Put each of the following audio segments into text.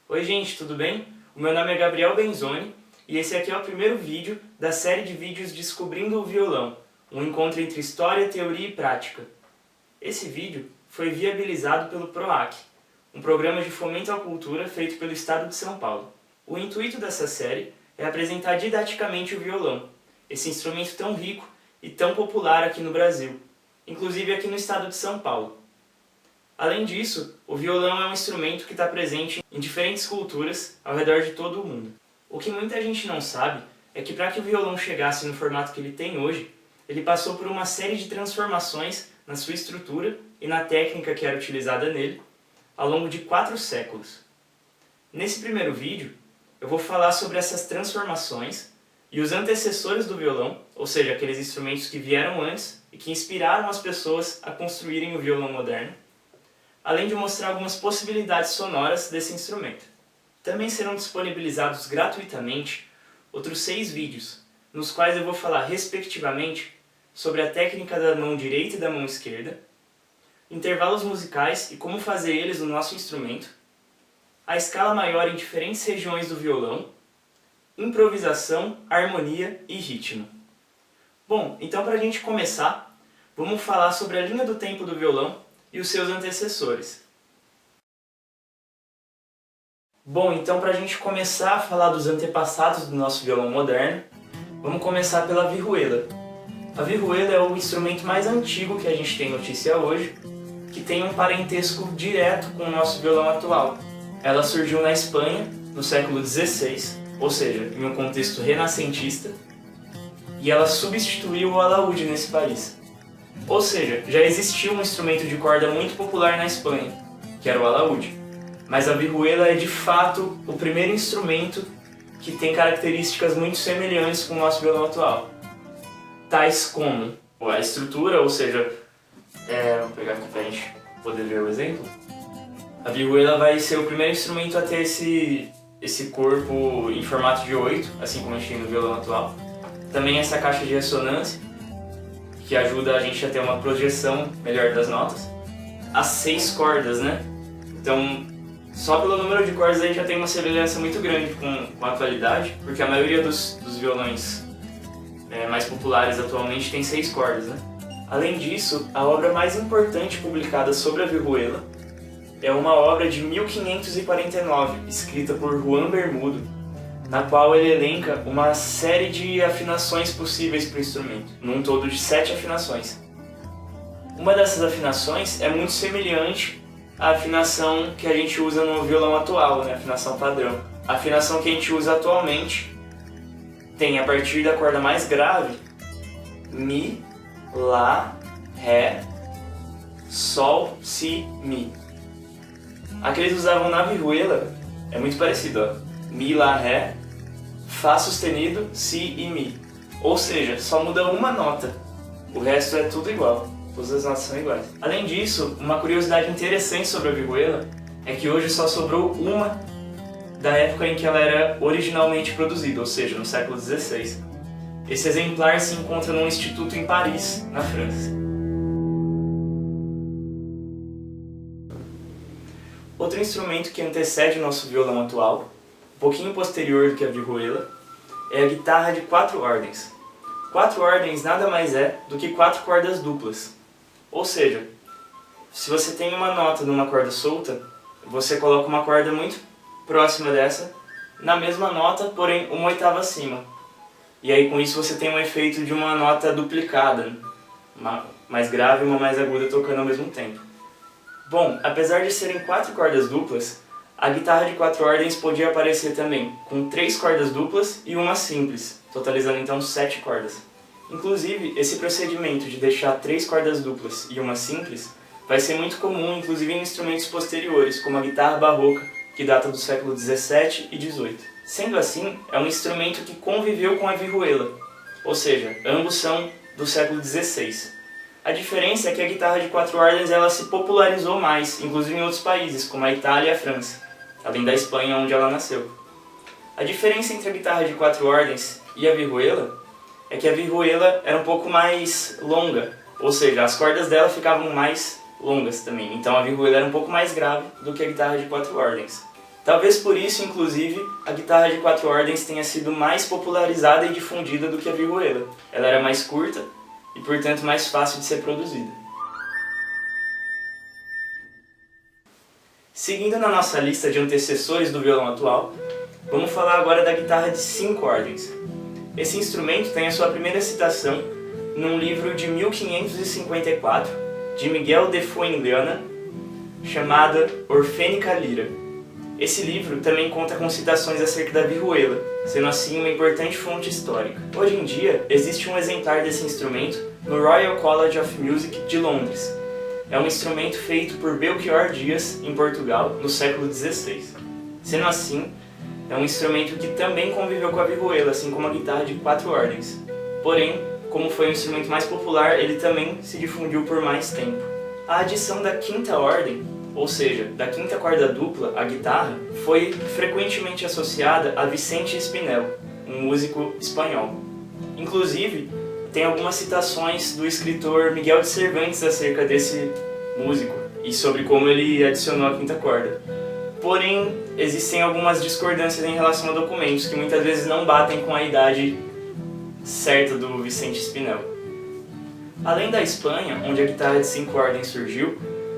Oi gente, tudo bem? O meu nome é Gabriel Benzoni e esse aqui é o primeiro vídeo da série de vídeos Descobrindo o Violão, um encontro entre história, teoria e prática. Esse vídeo foi viabilizado pelo PROAC, um programa de fomento à cultura feito pelo Estado de São Paulo. O intuito dessa série é apresentar didaticamente o violão, esse instrumento tão rico e tão popular aqui no Brasil, inclusive aqui no Estado de São Paulo. Além disso, o violão é um instrumento que está presente em diferentes culturas ao redor de todo o mundo. O que muita gente não sabe é que para que o violão chegasse no formato que ele tem hoje, ele passou por uma série de transformações na sua estrutura e na técnica que era utilizada nele ao longo de 4 séculos. Nesse primeiro vídeo, eu vou falar sobre essas transformações e os antecessores do violão, ou seja, aqueles instrumentos que vieram antes e que inspiraram as pessoas a construírem o violão moderno, além de mostrar algumas possibilidades sonoras desse instrumento. Também serão disponibilizados gratuitamente outros 6 vídeos, nos quais eu vou falar respectivamente sobre a técnica da mão direita e da mão esquerda, intervalos musicais e como fazer eles no nosso instrumento, a escala maior em diferentes regiões do violão, improvisação, harmonia e ritmo. Bom, então para a gente começar, vamos falar sobre a linha do tempo do violão e os seus antecessores. Bom, então para a gente começar a falar dos antepassados do nosso violão moderno, vamos começar pela vihuela. A vihuela é o instrumento mais antigo que a gente tem notícia hoje, que tem um parentesco direto com o nosso violão atual. Ela surgiu na Espanha no século XVI, ou seja, em um contexto renascentista, e ela substituiu o alaúde nesse país. Ou seja, já existia um instrumento de corda muito popular na Espanha, que era o alaúde. Mas a vihuela é de fato o primeiro instrumento que tem características muito semelhantes com o nosso violão atual. Tais como a estrutura, ou seja, vou pegar aqui para a gente poder ver o exemplo. A vihuela vai ser o primeiro instrumento a ter esse corpo em formato de 8, assim como a gente tem no violão atual. Também essa caixa de ressonância, que ajuda a gente a ter uma projeção melhor das notas. As 6 cordas, né? Então, só pelo número de cordas a gente já tem uma semelhança muito grande com a atualidade, porque a maioria dos violões mais populares atualmente tem 6 cordas, né? Além disso, a obra mais importante publicada sobre a vihuela é uma obra de 1549, escrita por Juan Bermudo, na qual ele elenca uma série de afinações possíveis para o instrumento, num todo de 7 afinações. Uma dessas afinações é muito semelhante à afinação que a gente usa no violão atual, né? A afinação padrão. A afinação que a gente usa atualmente tem, a partir da corda mais grave, Mi, Lá, Ré, Sol, Si, Mi. A que eles usavam na vihuela é muito parecido, ó. Mi, Lá, Ré, Fá sustenido, Si e Mi. Ou seja, só muda uma nota. O resto é tudo igual. Todas as notas são iguais. Além disso, uma curiosidade interessante sobre a vihuela é que hoje só sobrou uma da época em que ela era originalmente produzida, ou seja, no século XVI. Esse exemplar se encontra num instituto em Paris, na França. Outro instrumento que antecede o nosso violão atual, um pouquinho posterior do que a vihuela, é a guitarra de 4 ordens. 4 ordens nada mais é do que 4 cordas duplas. Ou seja, se você tem uma nota numa corda solta, você coloca uma corda muito próxima dessa, na mesma nota, porém uma oitava acima. E aí com isso você tem um efeito de uma nota duplicada, uma mais grave e uma mais aguda tocando ao mesmo tempo. Bom, apesar de serem 4 cordas duplas, a guitarra de 4 ordens podia aparecer também com 3 cordas duplas e uma simples, totalizando então 7 cordas. Inclusive, esse procedimento de deixar 3 cordas duplas e uma simples vai ser muito comum, inclusive em instrumentos posteriores, como a guitarra barroca, que data do século XVII e XVIII. Sendo assim, é um instrumento que conviveu com a vihuela, ou seja, ambos são do século XVI. A diferença é que a guitarra de 4 ordens ela se popularizou mais, inclusive em outros países, como a Itália e a França, além da Espanha, onde ela nasceu. A diferença entre a guitarra de 4 ordens e a vihuela é que a vihuela era um pouco mais longa, ou seja, as cordas dela ficavam mais longas também, então a vihuela era um pouco mais grave do que a guitarra de 4 ordens. Talvez por isso, inclusive, a guitarra de 4 ordens tenha sido mais popularizada e difundida do que a vihuela. Ela era mais curta e, portanto, mais fácil de ser produzida. Seguindo na nossa lista de antecessores do violão atual, vamos falar agora da guitarra de 5 ordens. Esse instrumento tem a sua primeira citação num livro de 1554, de Miguel de Fuenllana, chamada Orfênica Lira. Esse livro também conta com citações acerca da vihuela, sendo assim uma importante fonte histórica. Hoje em dia, existe um exemplar desse instrumento no Royal College of Music de Londres. É um instrumento feito por Belchior Dias, em Portugal, no século XVI. Sendo assim, é um instrumento que também conviveu com a vihuela, assim como a guitarra de 4 ordens. Porém, como foi um instrumento mais popular, ele também se difundiu por mais tempo. A adição da 5ª ordem, ou seja, da 5ª corda dupla, a guitarra, foi frequentemente associada a Vicente Espinel, um músico espanhol. Inclusive, tem algumas citações do escritor Miguel de Cervantes acerca desse músico e sobre como ele adicionou a 5ª corda. Porém, existem algumas discordâncias em relação a documentos que muitas vezes não batem com a idade certa do Vicente Espinel. Além da Espanha, onde a guitarra de 5 ordens surgiu,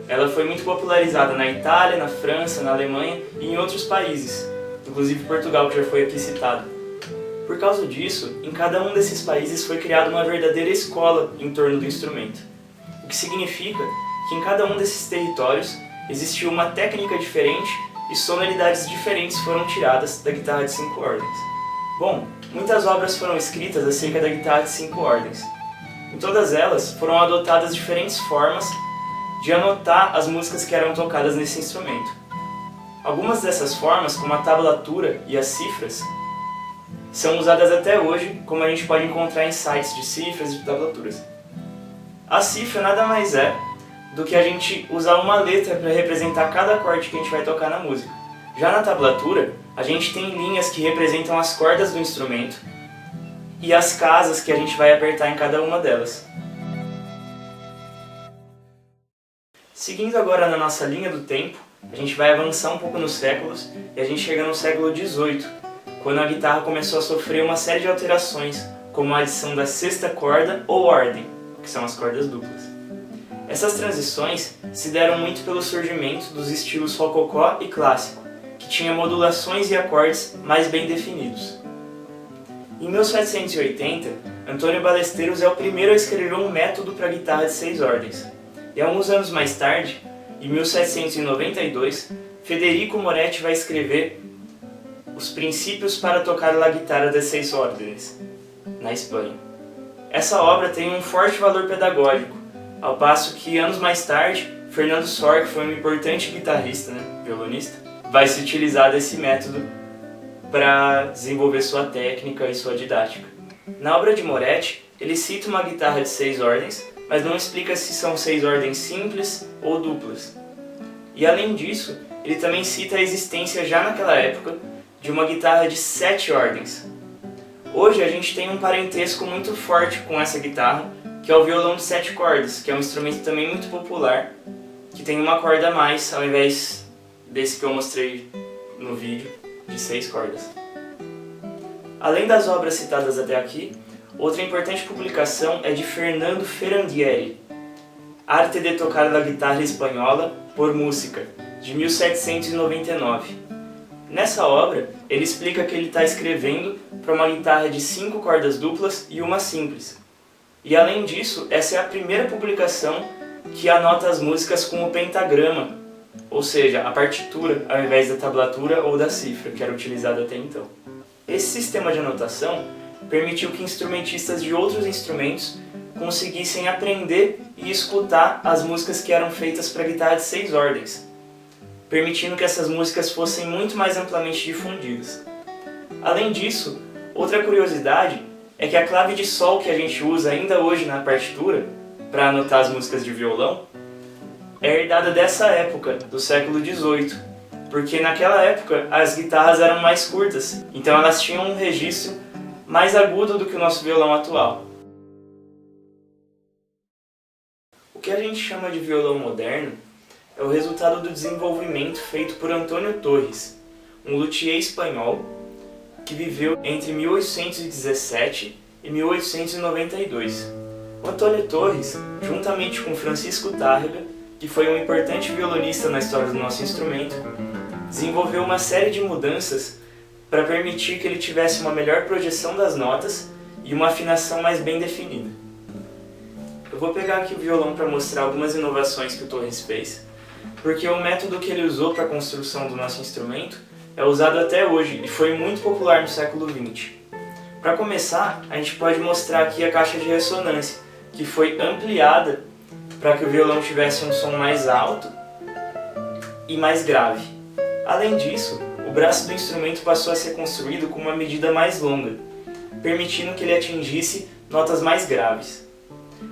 ela foi muito popularizada na Itália, na França, na Alemanha e em outros países, inclusive Portugal, que já foi aqui citado. Por causa disso, em cada um desses países foi criada uma verdadeira escola em torno do instrumento, o que significa que em cada um desses territórios existiu uma técnica diferente e sonoridades diferentes foram tiradas da guitarra de 5 ordens. Bom, muitas obras foram escritas acerca da guitarra de 5 ordens. Em todas elas foram adotadas diferentes formas de anotar as músicas que eram tocadas nesse instrumento. Algumas dessas formas, como a tablatura e as cifras, são usadas até hoje, como a gente pode encontrar em sites de cifras e de tablaturas. A cifra nada mais é do que a gente usar uma letra para representar cada acorde que a gente vai tocar na música. Já na tablatura, a gente tem linhas que representam as cordas do instrumento e as casas que a gente vai apertar em cada uma delas. Seguindo agora na nossa linha do tempo, a gente vai avançar um pouco nos séculos e a gente chega no século XVIII, quando a guitarra começou a sofrer uma série de alterações, como a adição da 6ª corda ou ordem, que são as cordas duplas. Essas transições se deram muito pelo surgimento dos estilos rococó e clássico, que tinha modulações e acordes mais bem definidos. Em 1780, Antônio Ballesteros é o primeiro a escrever um método para guitarra de 6 ordens. E alguns anos mais tarde, em 1792, Federico Moretti vai escrever Os Princípios para tocar la guitarra de 6 ordens, na Espanha. Essa obra tem um forte valor pedagógico, ao passo que anos mais tarde, Fernando Sor, que foi um importante guitarrista, violonista, vai se utilizar desse método para desenvolver sua técnica e sua didática. Na obra de Moretti, ele cita uma guitarra de 6 ordens, mas não explica se são 6 ordens simples ou duplas. E além disso, ele também cita a existência já naquela época de uma guitarra de 7 ordens. Hoje a gente tem um parentesco muito forte com essa guitarra, que é o violão de 7 cordas, que é um instrumento também muito popular, que tem uma corda a mais ao invés desse que eu mostrei no vídeo, de 6 cordas. Além das obras citadas até aqui, outra importante publicação é de Fernando Ferrandieri, Arte de tocar la guitarra espanhola por música, de 1799. Nessa obra, ele explica que ele está escrevendo para uma guitarra de 5 cordas duplas e uma simples. E além disso, essa é a primeira publicação que anota as músicas com o pentagrama, ou seja, a partitura ao invés da tablatura ou da cifra, que era utilizada até então. Esse sistema de anotação permitiu que instrumentistas de outros instrumentos conseguissem aprender e escutar as músicas que eram feitas para guitarra de 6 ordens, permitindo que essas músicas fossem muito mais amplamente difundidas. Além disso, outra curiosidade é que a clave de sol que a gente usa ainda hoje na partitura para anotar as músicas de violão é herdada dessa época, do século XVIII, porque naquela época as guitarras eram mais curtas, então elas tinham um registro mais agudo do que o nosso violão atual. O que a gente chama de violão moderno é o resultado do desenvolvimento feito por Antônio Torres, um luthier espanhol que viveu entre 1817 e 1892. O Antônio Torres, juntamente com Francisco Tárrega, que foi um importante violonista na história do nosso instrumento, desenvolveu uma série de mudanças para permitir que ele tivesse uma melhor projeção das notas e uma afinação mais bem definida. Eu vou pegar aqui o violão para mostrar algumas inovações que o Torres fez, porque o método que ele usou para a construção do nosso instrumento é usado até hoje e foi muito popular no século XX. Para começar, a gente pode mostrar aqui a caixa de ressonância, que foi ampliada para que o violão tivesse um som mais alto e mais grave. Além disso, o braço do instrumento passou a ser construído com uma medida mais longa, permitindo que ele atingisse notas mais graves.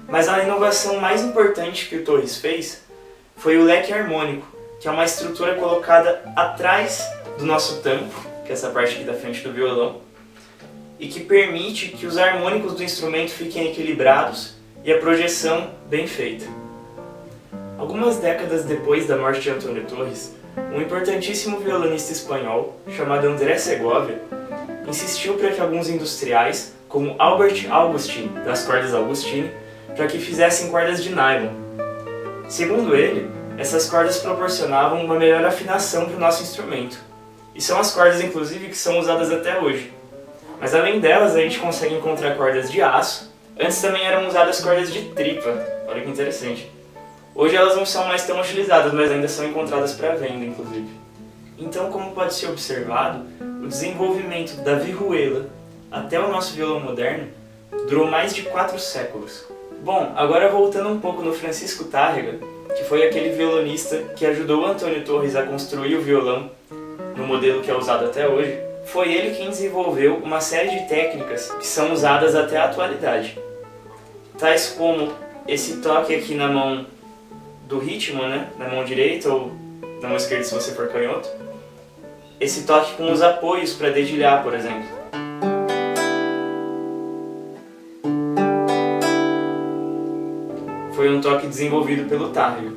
Mas a inovação mais importante que o Torres fez foi o leque harmônico, que é uma estrutura colocada atrás do nosso tampo, que é essa parte aqui da frente do violão, e que permite que os harmônicos do instrumento fiquem equilibrados e a projeção bem feita. Algumas décadas depois da morte de Antônio Torres, um importantíssimo violonista espanhol, chamado André Segovia, insistiu para que alguns industriais, como Albert Augustin, das cordas Augustine, para que fizessem cordas de nylon. Segundo ele, essas cordas proporcionavam uma melhor afinação para o nosso instrumento. E são as cordas, inclusive, que são usadas até hoje. Mas além delas, a gente consegue encontrar cordas de aço. Antes também eram usadas cordas de tripa. Olha que interessante. Hoje elas não são mais tão utilizadas, mas ainda são encontradas para venda, inclusive. Então, como pode ser observado, o desenvolvimento da vihuela até o nosso violão moderno durou mais de 4 séculos. Bom, agora voltando um pouco no Francisco Tárrega, que foi aquele violonista que ajudou o Antônio Torres a construir o violão no modelo que é usado até hoje, foi ele quem desenvolveu uma série de técnicas que são usadas até a atualidade. Tais como esse toque aqui na mão do ritmo, né? Na mão direita ou na mão esquerda se você for canhoto. Esse toque com os apoios para dedilhar, por exemplo. Foi um toque desenvolvido pelo Tárrega.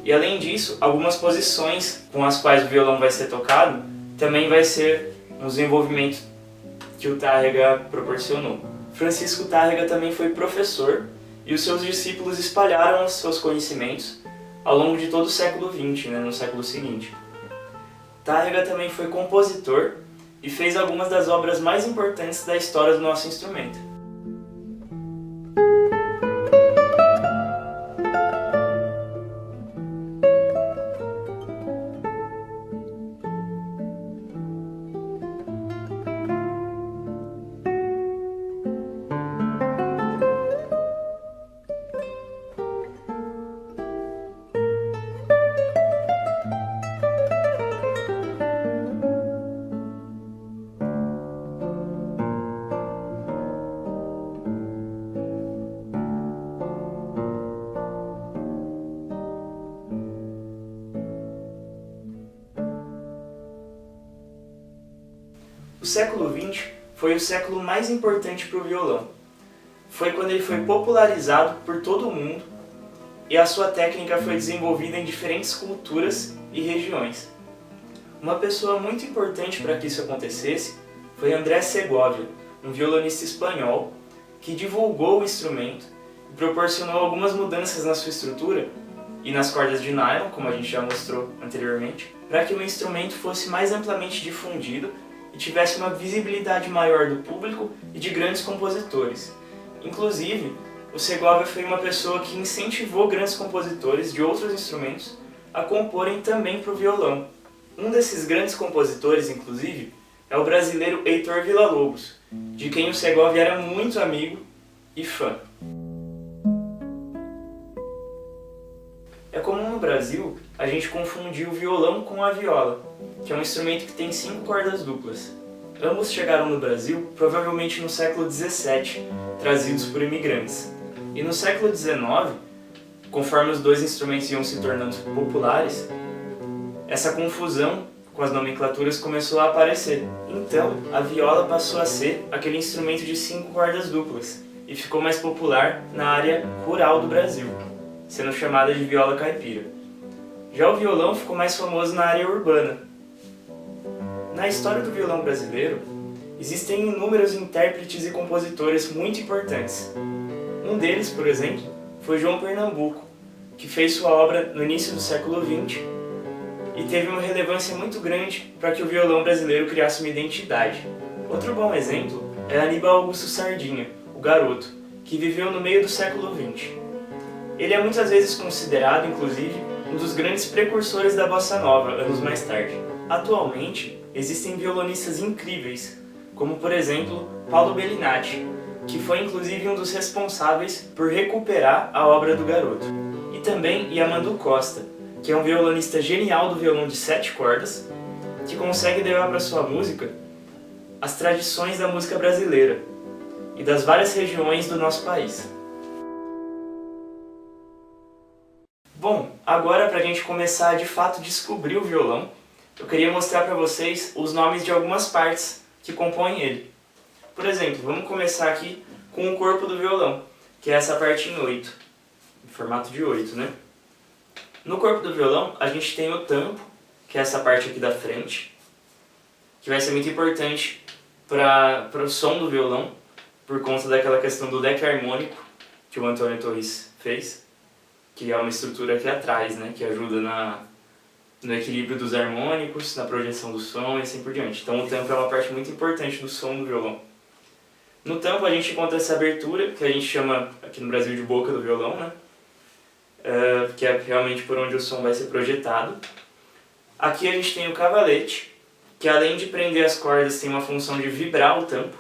E além disso, algumas posições com as quais o violão vai ser tocado também vai ser um desenvolvimento que o Tárrega proporcionou. Francisco Tárrega também foi professor e os seus discípulos espalharam os seus conhecimentos ao longo de todo o século XX, né, no século seguinte. Tárrega também foi compositor e fez algumas das obras mais importantes da história do nosso instrumento. O século XX foi o século mais importante para o violão. Foi quando ele foi popularizado por todo o mundo e a sua técnica foi desenvolvida em diferentes culturas e regiões. Uma pessoa muito importante para que isso acontecesse foi André Segovia, um violonista espanhol que divulgou o instrumento e proporcionou algumas mudanças na sua estrutura e nas cordas de nylon, como a gente já mostrou anteriormente, para que o instrumento fosse mais amplamente difundido e tivesse uma visibilidade maior do público e de grandes compositores. Inclusive, o Segovia foi uma pessoa que incentivou grandes compositores de outros instrumentos a comporem também para o violão. Um desses grandes compositores, inclusive, é o brasileiro Heitor Villa-Lobos, de quem o Segovia era muito amigo e fã. É comum no Brasil a gente confundir o violão com a viola, que é um instrumento que tem 5 cordas duplas. Ambos chegaram no Brasil provavelmente no século XVII, trazidos por imigrantes. E no século XIX, conforme os dois instrumentos iam se tornando populares, essa confusão com as nomenclaturas começou a aparecer. Então, a viola passou a ser aquele instrumento de 5 cordas duplas e ficou mais popular na área rural do Brasil, sendo chamada de viola caipira. Já o violão ficou mais famoso na área urbana. Na história do violão brasileiro, existem inúmeros intérpretes e compositores muito importantes. Um deles, por exemplo, foi João Pernambuco, que fez sua obra no início do século XX e teve uma relevância muito grande para que o violão brasileiro criasse uma identidade. Outro bom exemplo é Aníbal Augusto Sardinha, o Garoto, que viveu no meio do século XX. Ele é muitas vezes considerado, inclusive, um dos grandes precursores da bossa nova, anos mais tarde. Atualmente, existem violonistas incríveis, como por exemplo Paulo Bellinati, que foi inclusive um dos responsáveis por recuperar a obra do Garoto. E também Yamandu Costa, que é um violonista genial do violão de 7 cordas, que consegue levar para sua música as tradições da música brasileira e das várias regiões do nosso país. Bom, agora para a gente começar a de fato descobrir o violão, eu queria mostrar para vocês os nomes de algumas partes que compõem ele. Por exemplo, vamos começar aqui com o corpo do violão, que é essa parte em 8, em formato de 8, né? No corpo do violão, a gente tem o tampo, que é essa parte aqui da frente, que vai ser muito importante para o som do violão, por conta daquela questão do leque harmônico que o Antônio Torres fez, que é uma estrutura aqui atrás, né, que ajuda no equilíbrio dos harmônicos, na projeção do som e assim por diante. Então o tampo é uma parte muito importante do som do violão. No tampo a gente encontra essa abertura, que a gente chama aqui no Brasil de boca do violão, né? Que é realmente por onde o som vai ser projetado. Aqui a gente tem o cavalete, que além de prender as cordas tem uma função de vibrar o tampo.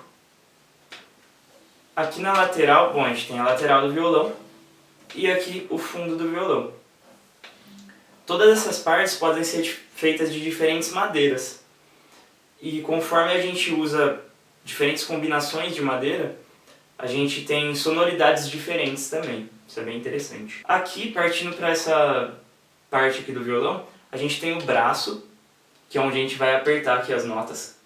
Aqui na lateral, bom, a gente tem a lateral do violão e aqui o fundo do violão. Todas essas partes podem ser feitas de diferentes madeiras. E conforme a gente usa diferentes combinações de madeira, a gente tem sonoridades diferentes também. Isso é bem interessante. Aqui, partindo para essa parte aqui do violão, a gente tem o braço, que é onde a gente vai apertar aqui as notas.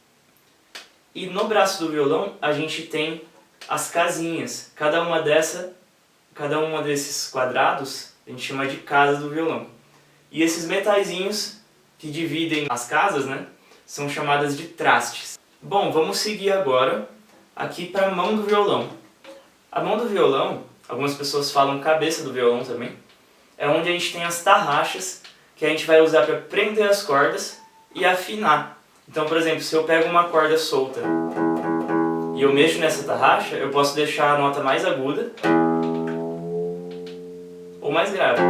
E no braço do violão, a gente tem as casinhas. Cada uma desses quadrados, a gente chama de casa do violão. E esses metaizinhos que dividem as casas, né, são chamadas de trastes. Bom, vamos seguir agora aqui para a mão do violão. A mão do violão, algumas pessoas falam cabeça do violão também, é onde a gente tem as tarraxas que a gente vai usar para prender as cordas e afinar. Então, por exemplo, se eu pego uma corda solta e eu mexo nessa tarraxa, eu posso deixar a nota mais aguda ou mais grave.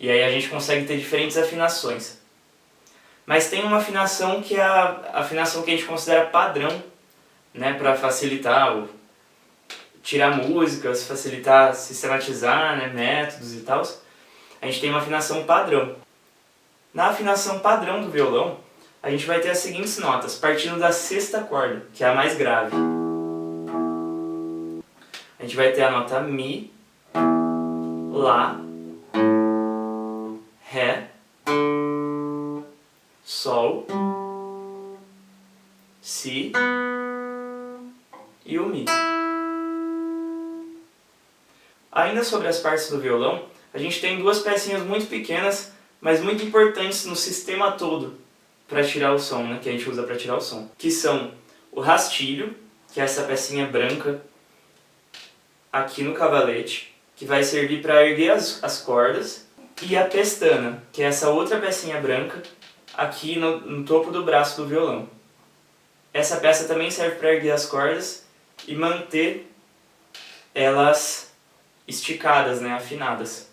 E aí a gente consegue ter diferentes afinações. Mas tem uma afinação que é a afinação que a gente considera padrão, né, para facilitar tirar músicas, facilitar sistematizar, né, métodos e tal. A gente tem uma afinação padrão. Na afinação padrão do violão, a gente vai ter as seguintes notas, partindo da sexta corda, que é a mais grave. A gente vai ter a nota Mi, Lá, Ré, Sol, Si e o Mi. Ainda sobre as partes do violão, a gente tem duas pecinhas muito pequenas, mas muito importantes no sistema todo para tirar o som, né, que a gente usa para tirar o som, que são o rastilho, que é essa pecinha branca aqui no cavalete, que vai servir para erguer as cordas, e a pestana, que é essa outra pecinha branca aqui no topo do braço do violão. Essa peça também serve para erguer as cordas e manter elas esticadas, né, afinadas.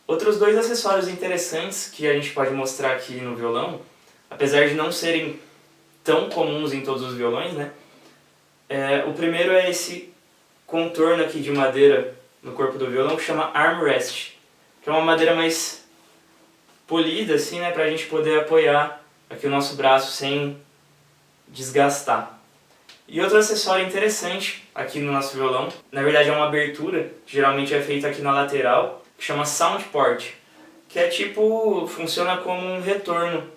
Outros dois acessórios interessantes que a gente pode mostrar aqui no violão, apesar de não serem tão comuns em todos os violões, né, o primeiro é esse contorno aqui de madeira no corpo do violão que chama armrest, que é uma madeira mais polida, assim, né, para a gente poder apoiar aqui o nosso braço sem desgastar. E outro acessório interessante aqui no nosso violão, na verdade é uma abertura, que geralmente é feita aqui na lateral, que chama sound port, que é tipo, funciona como um retorno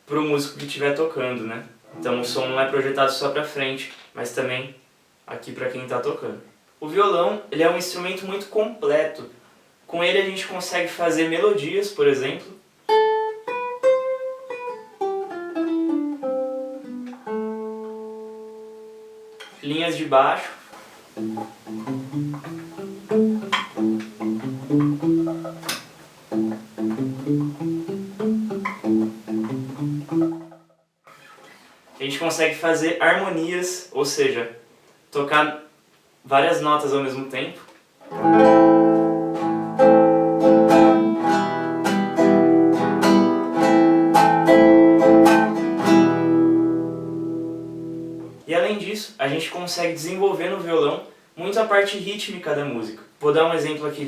para o músico que estiver tocando, né? Então o som não é projetado só para frente, mas também aqui para quem está tocando. O violão, ele é um instrumento muito completo. Com ele a gente consegue fazer melodias, por exemplo, linhas de baixo. A gente consegue fazer harmonias, ou seja, tocar várias notas ao mesmo tempo. E além disso, a gente consegue desenvolver no violão muito a parte rítmica da música. Vou dar um exemplo aqui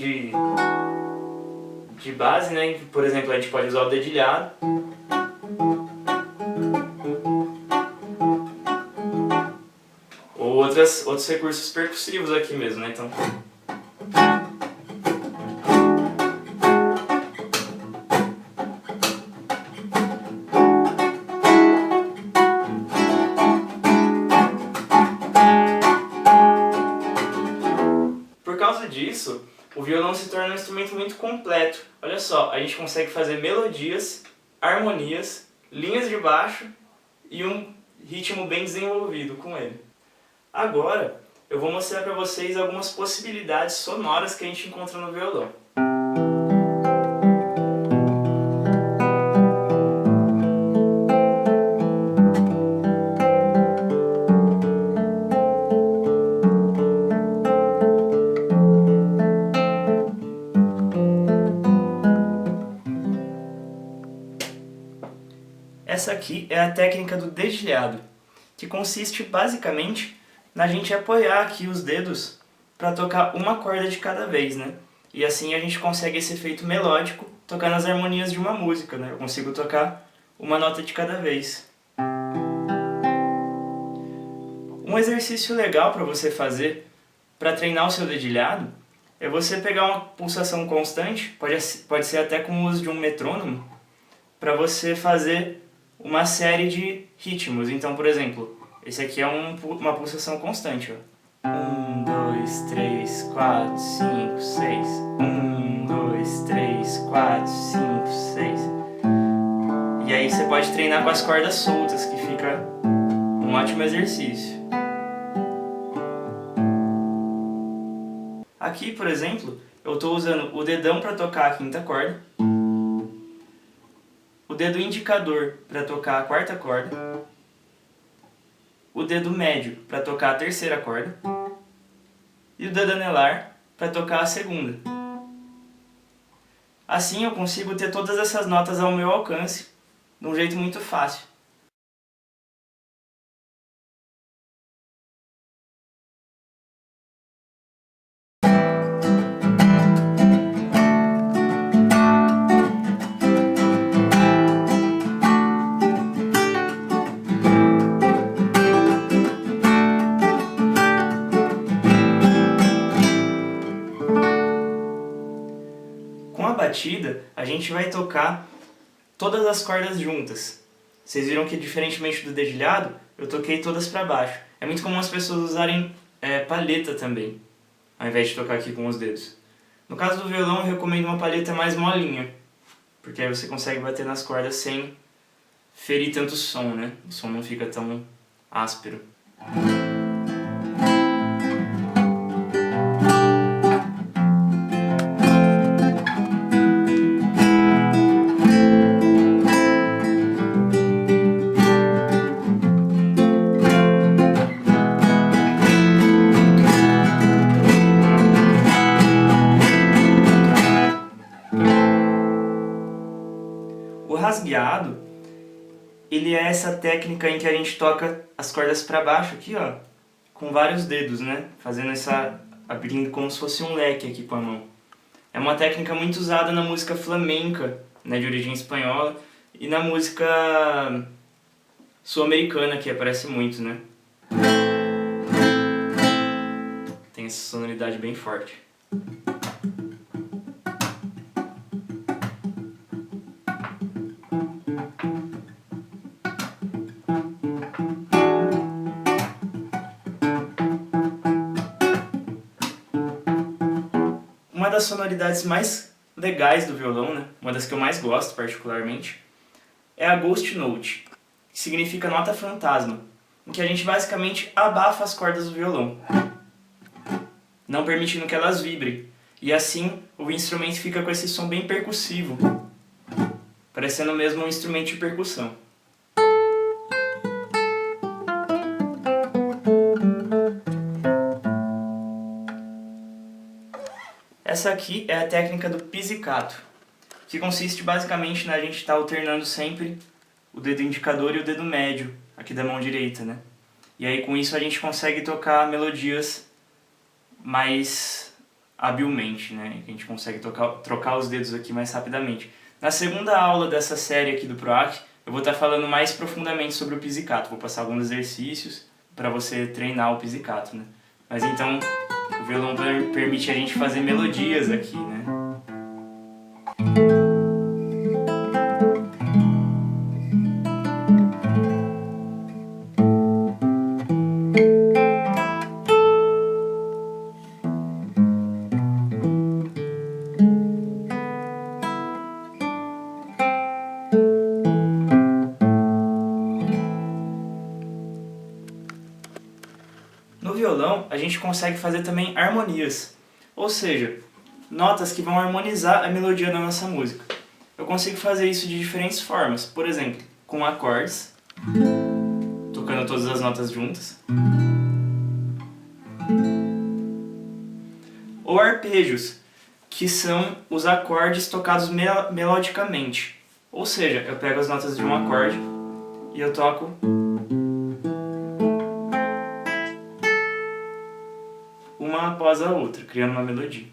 de base, né? Por exemplo, a gente pode usar o dedilhado. Ou outros recursos percussivos aqui mesmo, né? Então... Por causa disso, o violão se torna um instrumento muito completo. Olha só, a gente consegue fazer melodias, harmonias, linhas de baixo e um ritmo bem desenvolvido com ele. Agora, eu vou mostrar para vocês algumas possibilidades sonoras que a gente encontra no violão. Essa aqui é a técnica do dedilhado, que consiste basicamente na gente apoiar aqui os dedos para tocar uma corda de cada vez, né? E assim a gente consegue esse efeito melódico tocando as harmonias de uma música, né? Eu consigo tocar uma nota de cada vez. Um exercício legal para você fazer para treinar o seu dedilhado é você pegar uma pulsação constante, pode ser até com o uso de um metrônomo, para você fazer uma série de ritmos. Então, por exemplo, esse aqui é uma pulsação constante. Ó. 1, 2, 3, 4, 5, 6. 1, 2, 3, 4, 5, 6. E aí você pode treinar com as cordas soltas, que fica um ótimo exercício. Aqui, por exemplo, eu estou usando o dedão para tocar a quinta corda, o dedo indicador para tocar a quarta corda, o dedo médio para tocar a terceira corda e o dedo anelar para tocar a segunda. Assim eu consigo ter todas essas notas ao meu alcance de um jeito muito fácil. Com a batida, a gente vai tocar todas as cordas juntas. Vocês viram que, diferentemente do dedilhado, eu toquei todas para baixo. É muito comum as pessoas usarem palheta também, ao invés de tocar aqui com os dedos. No caso do violão, eu recomendo uma palheta mais molinha, porque aí você consegue bater nas cordas sem ferir tanto o som, né? O som não fica tão áspero. O rasgueado, ele é essa técnica em que a gente toca as cordas para baixo aqui, ó, com vários dedos, né? Fazendo abrindo como se fosse um leque aqui com a mão. É uma técnica muito usada na música flamenca, né, de origem espanhola, e na música sul-americana, que aparece muito, né? Tem essa sonoridade bem forte. Uma das sonoridades mais legais do violão, né? Uma das que eu mais gosto particularmente, é a Ghost Note, que significa nota fantasma. em que a gente basicamente abafa as cordas do violão, não permitindo que elas vibrem. E assim o instrumento fica com esse som bem percussivo, parecendo mesmo um instrumento de percussão. Essa aqui é a técnica do pizzicato, que consiste basicamente na gente estar alternando sempre o dedo indicador e o dedo médio, aqui da mão direita, né? E aí com isso a gente consegue tocar melodias mais habilmente, né? A gente consegue trocar os dedos aqui mais rapidamente. Na segunda aula dessa série aqui do PROAC, eu vou estar falando mais profundamente sobre o pizzicato. Vou passar alguns exercícios para você treinar o pizzicato, né? Mas então, o violão permite a gente fazer melodias aqui, né? No violão, a gente consegue fazer também harmonias, ou seja, notas que vão harmonizar a melodia da nossa música. Eu consigo fazer isso de diferentes formas, por exemplo, com acordes, tocando todas as notas juntas, ou arpejos, que são os acordes tocados melodicamente, ou seja, eu pego as notas de um acorde e eu toco uma após a outra, criando uma melodia.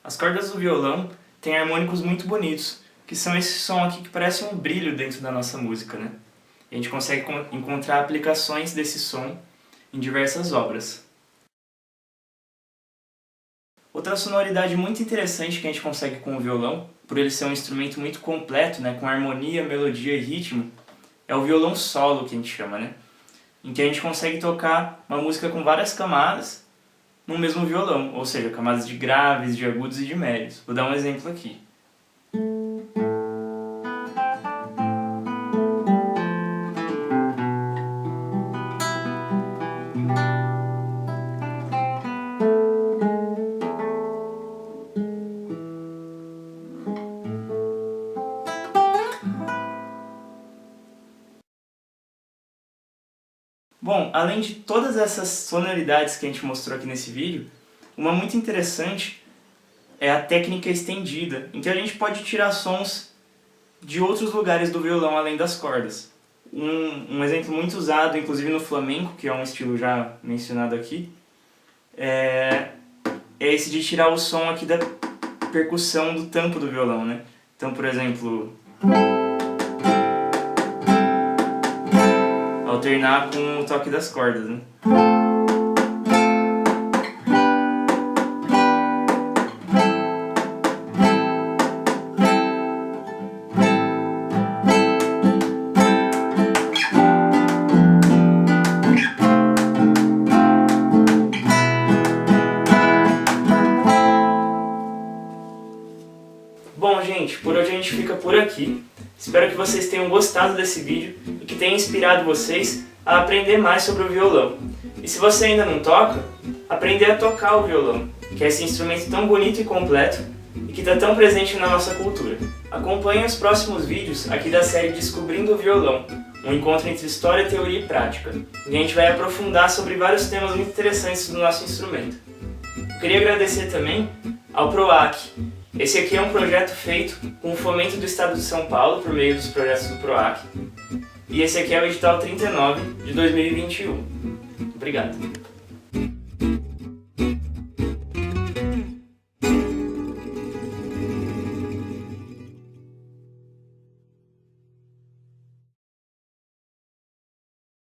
As cordas do violão têm harmônicos muito bonitos, que são esse som aqui que parece um brilho dentro da nossa música, né? E a gente consegue encontrar aplicações desse som em diversas obras. Outra sonoridade muito interessante que a gente consegue com o violão, por ele ser um instrumento muito completo, né, com harmonia, melodia e ritmo, é o violão solo, que a gente chama, né? Em que a gente consegue tocar uma música com várias camadas no mesmo violão, ou seja, camadas de graves, de agudos e de médios. Vou dar um exemplo aqui. Bom, além de todas essas sonoridades que a gente mostrou aqui nesse vídeo, uma muito interessante é a técnica estendida, em que a gente pode tirar sons de outros lugares do violão além das cordas. Um exemplo muito usado, inclusive no flamenco, que é um estilo já mencionado aqui, é esse de tirar o som aqui da percussão do tampo do violão, né? Então, por exemplo, alternar com o toque das cordas, né? Bom, gente, por hoje a gente fica por aqui. Espero que vocês tenham gostado desse vídeo e que tenha inspirado vocês a aprender mais sobre o violão. E se você ainda não toca, aprender a tocar o violão, que é esse instrumento tão bonito e completo e que está tão presente na nossa cultura. Acompanhe os próximos vídeos aqui da série Descobrindo o Violão, um encontro entre história, teoria e prática, e a gente vai aprofundar sobre vários temas muito interessantes do nosso instrumento. Eu queria agradecer também ao PROAC. Esse aqui é um projeto feito com o fomento do Estado de São Paulo por meio dos projetos do PROAC. E esse aqui é o edital 39 de 2021. Obrigado.